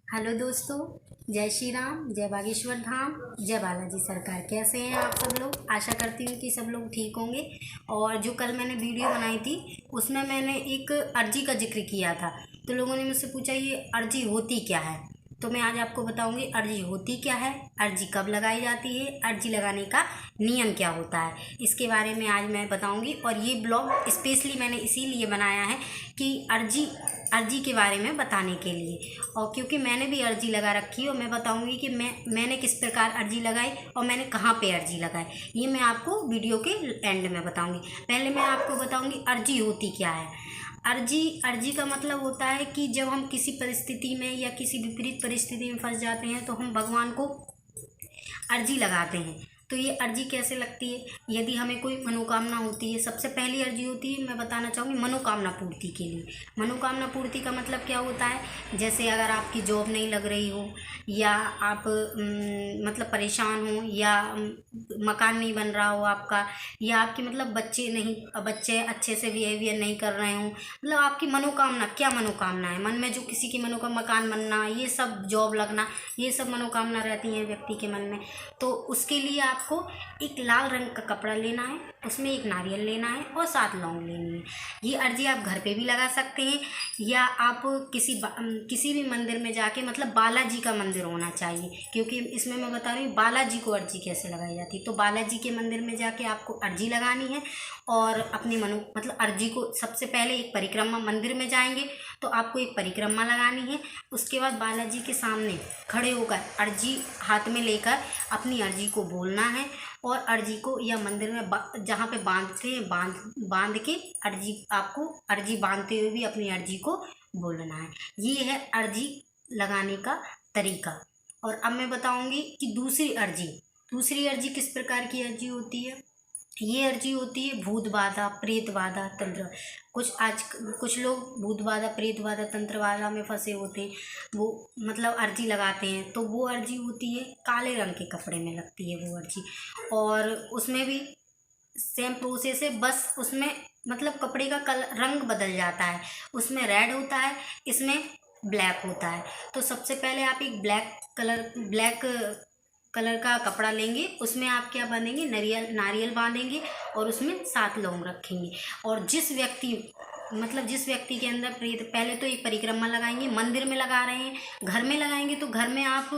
Hello दोस्तों, जय श्री राम, जय बागेश्वर धाम, जय बालाजी सरकार। कैसे हैं आप सब लोग? आशा करती हूँ कि सब लोग ठीक होंगे। और जो कल मैंने वीडियो बनाई थी उसमें मैंने एक अर्जी का जिक्र किया था। तो लोगों ने मुझसे पूछा ये अर्जी होती क्या है। तो मैं आज आपको बताऊंगी अर्जी होती क्या है, अर्जी कब लगाई जाती है, अर्जी लगाने का नियम क्या होता है, इसके बारे में आज मैं बताऊंगी। और ये ब्लॉग स्पेशली मैंने इसीलिए बनाया है कि अर्जी के बारे में बताने के लिए, और क्योंकि मैंने भी अर्जी लगा रखी है और मैं बताऊंगी कि मैंने किस प्रकार अर्जी लगाई और मैंने कहाँ पे अर्जी लगाई। ये मैं आपको वीडियो के एंड में बताऊंगी। पहले मैं आपको बताऊंगी अर्जी होती क्या है। अर्जी का मतलब होता है कि जब हम किसी परिस्थिति में या किसी विपरीत परिस्थिति में फंस जाते हैं तो हम भगवान को अर्जी लगाते हैं। तो ये अर्जी कैसे लगती है? यदि हमें कोई मनोकामना होती है, सबसे पहली अर्जी होती है, मैं बताना चाहूँगी मनोकामना पूर्ति के लिए। मनोकामना पूर्ति का मतलब क्या होता है? जैसे अगर आपकी जॉब नहीं लग रही हो, या आप मतलब परेशान हो, या मकान नहीं बन रहा हो आपका, या आपकी मतलब बच्चे अच्छे से बिहेवियर नहीं कर रहे हो, मतलब आपकी मनोकामना क्या मनोकामना है मन में, जो किसी की मनोकामना, मकान बनना, ये सब, जॉब लगना, ये सब मनोकामना रहती हैं व्यक्ति के मन में। तो उसके लिए आपको एक लाल रंग का कपड़ा लेना है, उसमें एक नारियल लेना है और 7 लौंग लेनी है। ये अर्जी आप घर पे भी लगा सकते हैं, या आप किसी भी मंदिर में जाके, मतलब बालाजी का मंदिर होना चाहिए, क्योंकि इसमें मैं बता रही हूँ बालाजी को अर्जी कैसे लगाई जाती है। तो बालाजी के मंदिर में जाके आपको अर्जी लगानी है और अपनी मतलब अर्जी को सबसे पहले एक परिक्रमा, मंदिर में जाएंगे तो आपको एक परिक्रमा लगानी है। उसके बाद बालाजी के सामने खड़े होकर अर्जी हाथ में लेकर अपनी अर्जी को बोलना है, और अर्जी को या मंदिर में जहाँ पे बांधते हैं बांध के आपको अर्जी बांधते हुए भी अपनी अर्जी को बोलना है। ये है अर्जी लगाने का तरीका। और अब मैं बताऊंगी कि दूसरी अर्जी किस प्रकार की अर्जी होती है। ये अर्जी होती है भूत बाधा, प्रेत बाधा, तंत्र। कुछ लोग भूत बाधा, प्रेत बाधा, तंत्र बाधा में फंसे होते हैं, वो मतलब अर्जी लगाते हैं। तो वो अर्जी होती है काले रंग के कपड़े में लगती है वो अर्जी, और उसमें भी सेम प्रोसेस है, बस उसमें मतलब कपड़े का रंग बदल जाता है। उसमें रेड होता है, इसमें ब्लैक होता है। तो सबसे पहले आप एक ब्लैक कलर का कपड़ा लेंगे, उसमें आप क्या बांधेंगे, नारियल बांधेंगे और उसमें 7 लौंग रखेंगे। और जिस व्यक्ति के अंदर प्रेत, पहले तो एक परिक्रमा लगाएंगे, मंदिर में लगा रहे हैं, घर में लगाएंगे तो घर में आप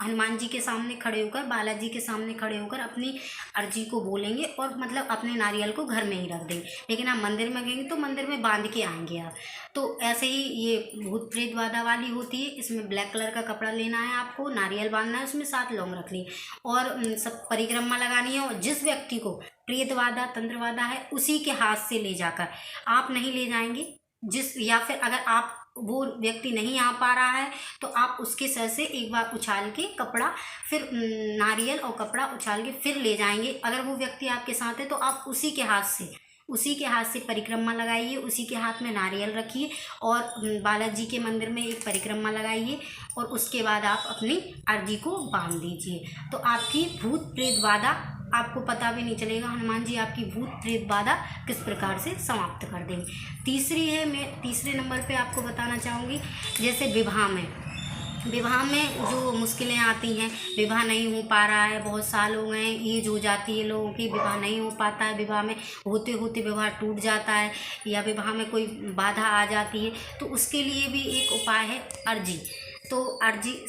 हनुमान जी के सामने खड़े होकर, बालाजी के सामने खड़े होकर अपनी अर्जी को बोलेंगे और मतलब अपने नारियल को घर में ही रख देंगे। लेकिन आप मंदिर में गएंगे तो मंदिर में बांध के आएंगे आप। तो ऐसे ही ये भूत प्रेत बाधा वाली होती है। इसमें ब्लैक कलर का कपड़ा लेना है, आपको नारियल बांधना है, उसमें 7 लौंग रखनी है और सब परिक्रमा लगानी है। और जिस व्यक्ति को प्रेतवादा, तंत्रवादा है, उसी के हाथ से ले जाकर, आप नहीं ले जाएंगे, या फिर अगर आप वो व्यक्ति नहीं आ पा रहा है तो आप उसके सर से एक बार उछाल के कपड़ा, फिर नारियल और कपड़ा उछाल के फिर ले जाएंगे। अगर वो व्यक्ति आपके साथ है तो आप उसी के हाथ से परिक्रमा लगाइए, उसी के हाथ में नारियल रखिए और बालाजी के मंदिर में एक परिक्रमा लगाइए, और उसके बाद आप अपनी अर्जी को बांध दीजिए। तो आपकी भूत प्रेत बाधा, आपको पता भी नहीं चलेगा, हनुमान जी आपकी भूत प्रेत बाधा किस प्रकार से समाप्त कर देंगे। मैं तीसरे नंबर पे आपको बताना चाहूँगी, जैसे विवाह में जो मुश्किलें आती हैं, विवाह नहीं हो पा रहा है, बहुत साल हो गए, एज हो जाती है लोगों की, विवाह नहीं हो पाता है, विवाह में होते होते विवाह टूट जाता है, या विवाह में कोई बाधा आ जाती है, तो उसके लिए भी एक उपाय है अर्जी। तो अर्जी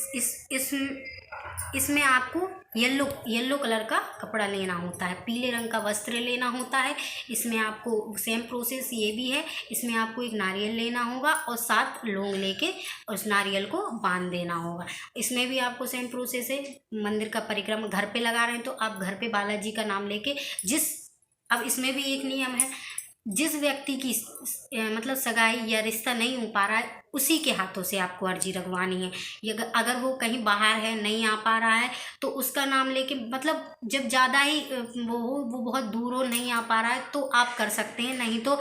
इसमें आपको येलो कलर का कपड़ा लेना होता है, पीले रंग का वस्त्र लेना होता है। इसमें आपको सेम प्रोसेस ये भी है, इसमें आपको एक नारियल लेना होगा और 7 लौंग लेके उस नारियल को बांध देना होगा। इसमें भी आपको सेम प्रोसेस है, मंदिर का परिक्रमा घर पे लगा रहे हैं तो आप घर पे बालाजी का नाम लेके अब इसमें भी एक नियम है, जिस व्यक्ति की मतलब सगाई या रिश्ता नहीं हो पा रहा है, उसी के हाथों से आपको अर्जी रखवानी है। अगर वो कहीं बाहर है, नहीं आ पा रहा है, तो उसका नाम लेके, मतलब जब ज़्यादा ही वो बहुत दूर हो, नहीं आ पा रहा है, तो आप कर सकते हैं, नहीं तो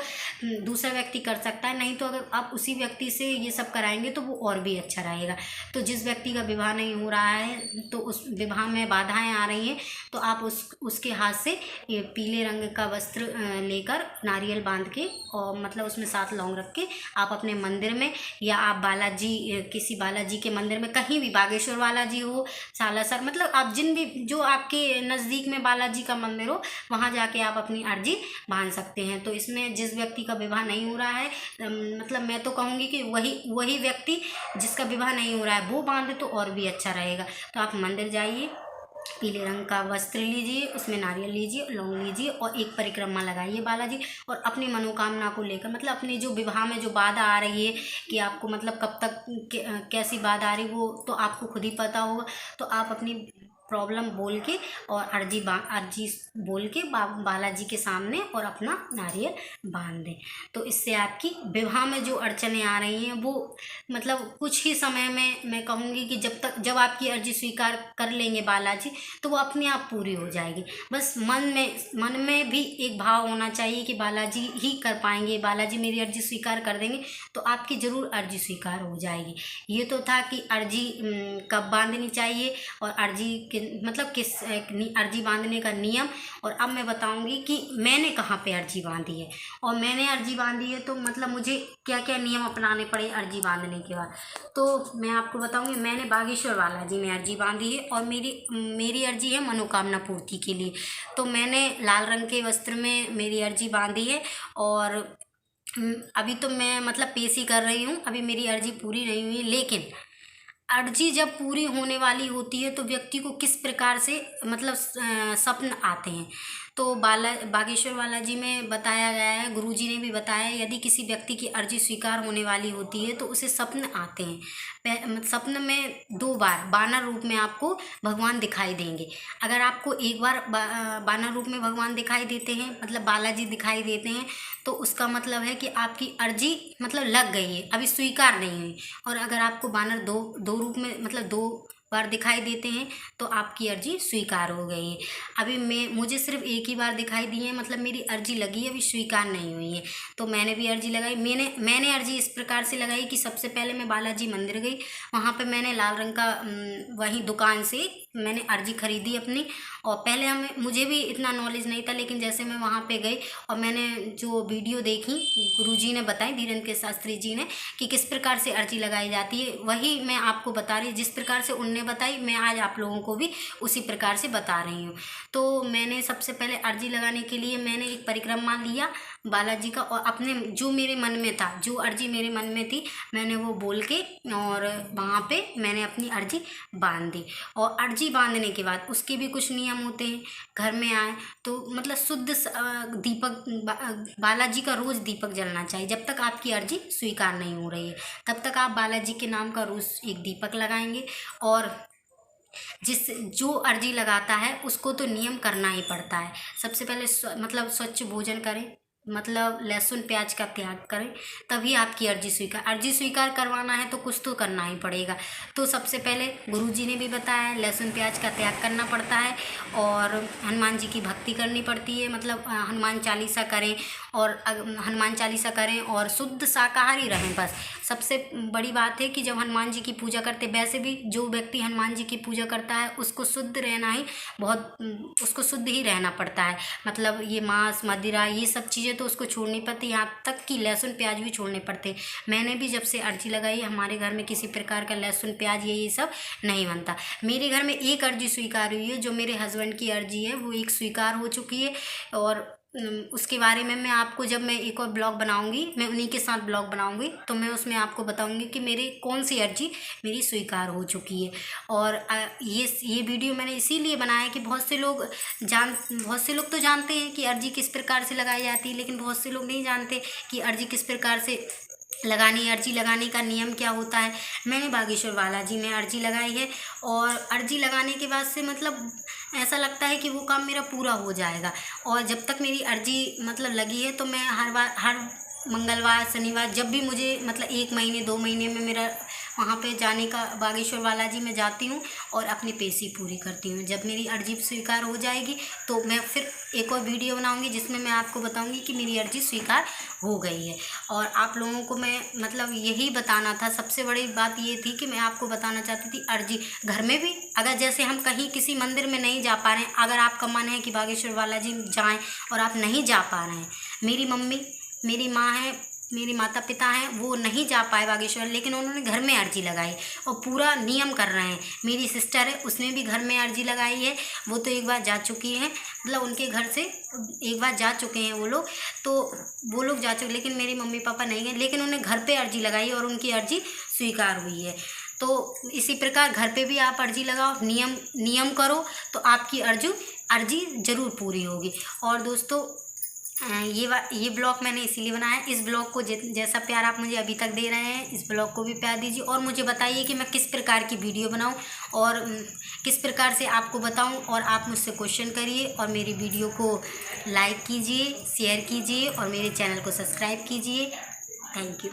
दूसरा व्यक्ति कर सकता है। नहीं तो अगर आप उसी व्यक्ति से ये सब कराएंगे तो वो और भी अच्छा रहेगा। तो जिस व्यक्ति का विवाह नहीं हो रहा है, तो उस विवाह में बाधाएं आ रही हैं, तो आप उसके हाथ से ये पीले रंग का वस्त्र लेकर नारियल नारियल बांध के और मतलब उसमें 7 लौंग रख के आप अपने मंदिर में, या आप बालाजी, किसी बालाजी के मंदिर में, कहीं भी, बागेश्वर बालाजी हो, सालासर, मतलब आप जिन भी, जो आपके नज़दीक में बालाजी का मंदिर हो, वहाँ जाके आप अपनी अर्जी बांध सकते हैं। तो इसमें जिस व्यक्ति का विवाह नहीं हो रहा है, मतलब मैं तो कहूँगी कि वही व्यक्ति जिसका विवाह नहीं हो रहा है वो बांधे तो और भी अच्छा रहेगा। तो आप मंदिर जाइए, पीले रंग का वस्त्र लीजिए, उसमें नारियल लीजिए, लौंग लीजिए और एक परिक्रमा लगाइए बालाजी, और अपनी मनोकामना को लेकर, मतलब अपनी जो विवाह में जो बाधा आ रही है कि आपको मतलब कब तक कैसी बाधा आ रही, वो तो आपको खुद ही पता होगा। तो आप अपनी प्रॉब्लम बोल के और अर्जी बोल के बालाजी के सामने और अपना नारियल बांध दें। तो इससे आपकी विवाह में जो अड़चनें आ रही हैं वो मतलब कुछ ही समय में, मैं कहूँगी कि जब आपकी अर्जी स्वीकार कर लेंगे बालाजी, तो वो अपने आप पूरी हो जाएगी। बस मन में भी एक भाव होना चाहिए कि बालाजी ही कर पाएंगे, बालाजी मेरी अर्जी स्वीकार कर देंगे, तो आपकी ज़रूर अर्जी स्वीकार हो जाएगी। ये तो था कि अर्जी कब बांधनी चाहिए और अर्जी मतलब किस अर्जी बांधने का नियम। और अब मैं बताऊंगी कि मैंने कहाँ पे अर्जी बांधी है, और मैंने अर्जी बांधी है तो मतलब मुझे क्या क्या नियम अपनाने पड़े अर्जी बांधने के बाद। तो मैं आपको बताऊंगी, मैंने बागेश्वर बालाजी में अर्जी बांधी है और मेरी अर्जी है मनोकामना पूर्ति के लिए। तो मैंने लाल रंग के वस्त्र में मेरी अर्जी बांधी है, और अभी तो मैं मतलब पेश ही कर रही हूँ, अभी मेरी अर्जी पूरी नहीं हुई। लेकिन अर्जी जब पूरी होने वाली होती है तो व्यक्ति को किस प्रकार से मतलब स्वप्न आते हैं, तो बागेश्वर बालाजी में बताया गया है, गुरुजी ने भी बताया, यदि किसी व्यक्ति की अर्जी स्वीकार होने वाली होती है तो उसे स्वप्न आते हैं। स्वप्न में 2 बार वानर रूप में आपको भगवान दिखाई देंगे। अगर आपको एक बार वानर रूप में भगवान दिखाई देते हैं, मतलब बालाजी दिखाई देते हैं, तो उसका मतलब है कि आपकी अर्जी मतलब लग गई है, अभी स्वीकार नहीं हुई। और अगर आपको वानर दो रूप में मतलब 2 बार दिखाई देते हैं तो आपकी अर्जी स्वीकार हो गई है। अभी मुझे सिर्फ एक ही बार दिखाई दी है, मतलब मेरी अर्जी लगी है, अभी स्वीकार नहीं हुई है। तो मैंने भी अर्जी लगाई। मैंने अर्जी इस प्रकार से लगाई कि सबसे पहले मैं बालाजी मंदिर गई, वहाँ पे मैंने लाल रंग का वहीं दुकान से मैंने अर्जी खरीदी अपनी। और पहले मुझे भी इतना नॉलेज नहीं था, लेकिन जैसे मैं वहाँ पे गई और मैंने जो वीडियो देखी, गुरुजी ने बताई, धीरेन्द्र के शास्त्री जी ने, कि किस प्रकार से अर्जी लगाई जाती है, वही मैं आपको बता रही। जिस प्रकार से उनने बताई, मैं आज आप लोगों को भी उसी प्रकार से बता रही हूँ। तो मैंने सबसे पहले अर्जी लगाने के लिए मैंने एक परिक्रमा लिया बालाजी का, और अपने जो मेरे मन में था, जो अर्जी मेरे मन में थी, मैंने वो बोल के और वहाँ पे मैंने अपनी अर्जी बांध दी। और अर्जी बांधने के बाद उसके भी कुछ नियम होते हैं। घर में आए तो मतलब शुद्ध दीपक, बालाजी का रोज़ दीपक जलना चाहिए। जब तक आपकी अर्जी स्वीकार नहीं हो रही है तब तक आप बालाजी के नाम का रोज़ एक दीपक लगाएंगे। और जो अर्जी लगाता है उसको तो नियम करना ही पड़ता है। सबसे पहले मतलब स्वच्छ भोजन करें, मतलब लहसुन प्याज का त्याग करें, तभी आपकी अर्जी स्वीकार करवाना है तो कुछ तो करना ही पड़ेगा। तो सबसे पहले गुरुजी ने भी बताया, लहसुन प्याज का त्याग करना पड़ता है और हनुमान जी की भक्ति करनी पड़ती है, मतलब हनुमान चालीसा करें और शुद्ध शाकाहारी रहें। बस सबसे बड़ी बात है कि जब हनुमान जी की पूजा करते, वैसे भी जो व्यक्ति हनुमान जी की पूजा करता है उसको शुद्ध रहना ही उसको शुद्ध ही रहना पड़ता है। मतलब ये मांस मदिरा ये सब चीज़ें तो उसको छोड़नी पड़ती, यहाँ तक कि लहसुन प्याज भी छोड़ने पड़ते। मैंने भी जब से अर्जी लगाई, हमारे घर में किसी प्रकार का लहसुन प्याज ये सब नहीं बनता। मेरे घर में एक अर्जी स्वीकार हुई है, जो मेरे हस्बैंड की अर्जी है वो एक स्वीकार हो चुकी है। और उसके बारे में मैं आपको, जब मैं एक और ब्लॉग बनाऊंगी, मैं उन्हीं के साथ ब्लॉग बनाऊंगी, तो मैं उसमें आपको बताऊंगी कि मेरी कौन सी अर्जी मेरी स्वीकार हो चुकी है। और ये वीडियो मैंने इसीलिए बनाया कि बहुत से लोग तो जानते हैं कि अर्जी किस प्रकार से लगाई जाती है, लेकिन बहुत से लोग नहीं जानते कि अर्जी किस प्रकार से अर्जी लगाने का नियम क्या होता है। मैंने बागेश्वर बालाजी में अर्जी लगाई है, और अर्जी लगाने के बाद से मतलब ऐसा लगता है कि वो काम मेरा पूरा हो जाएगा। और जब तक मेरी अर्जी मतलब लगी है तो मैं हर मंगलवार शनिवार जब भी मुझे मतलब 1 महीने 2 महीने में मेरा वहाँ पे जाने का, बागेश्वर बालाजी में जाती हूँ और अपनी पेशी पूरी करती हूँ। जब मेरी अर्जी स्वीकार हो जाएगी तो मैं फिर एक और वीडियो बनाऊँगी जिसमें मैं आपको बताऊँगी कि मेरी अर्जी स्वीकार हो गई है। और आप लोगों को मैं मतलब यही बताना था, सबसे बड़ी बात ये थी कि मैं आपको बताना चाहती थी अर्जी घर में भी, अगर जैसे हम कहीं किसी मंदिर में नहीं जा पा रहे हैं, अगर आपका मन है कि बागेश्वर बालाजी जाएँ और आप नहीं जा पा रहे हैं, मेरी मम्मी, मेरी माँ है, मेरी माता पिता हैं, वो नहीं जा पाए बागेश्वर, लेकिन उन्होंने घर में अर्जी लगाई और पूरा नियम कर रहे हैं। मेरी सिस्टर है, उसने भी घर में अर्जी लगाई है, वो तो एक बार जा चुकी हैं, मतलब उनके घर से एक बार जा चुके हैं वो लोग, तो वो लोग जा चुके, लेकिन मेरे मम्मी पापा नहीं गए, लेकिन उन्हें घर पे अर्जी लगाई और उनकी अर्जी स्वीकार हुई है। तो इसी प्रकार घर पे भी आप अर्जी लगाओ, नियम करो तो आपकी अर्जी ज़रूर पूरी होगी। और दोस्तों ये ब्लॉग मैंने इसीलिए बनाया है। इस ब्लॉग को जैसा प्यार आप मुझे अभी तक दे रहे हैं, इस ब्लॉग को भी प्यार दीजिए और मुझे बताइए कि मैं किस प्रकार की वीडियो बनाऊं और किस प्रकार से आपको बताऊं। और आप मुझसे क्वेश्चन करिए और मेरी वीडियो को लाइक कीजिए, शेयर कीजिए और मेरे चैनल को सब्सक्राइब कीजिए। Thank you.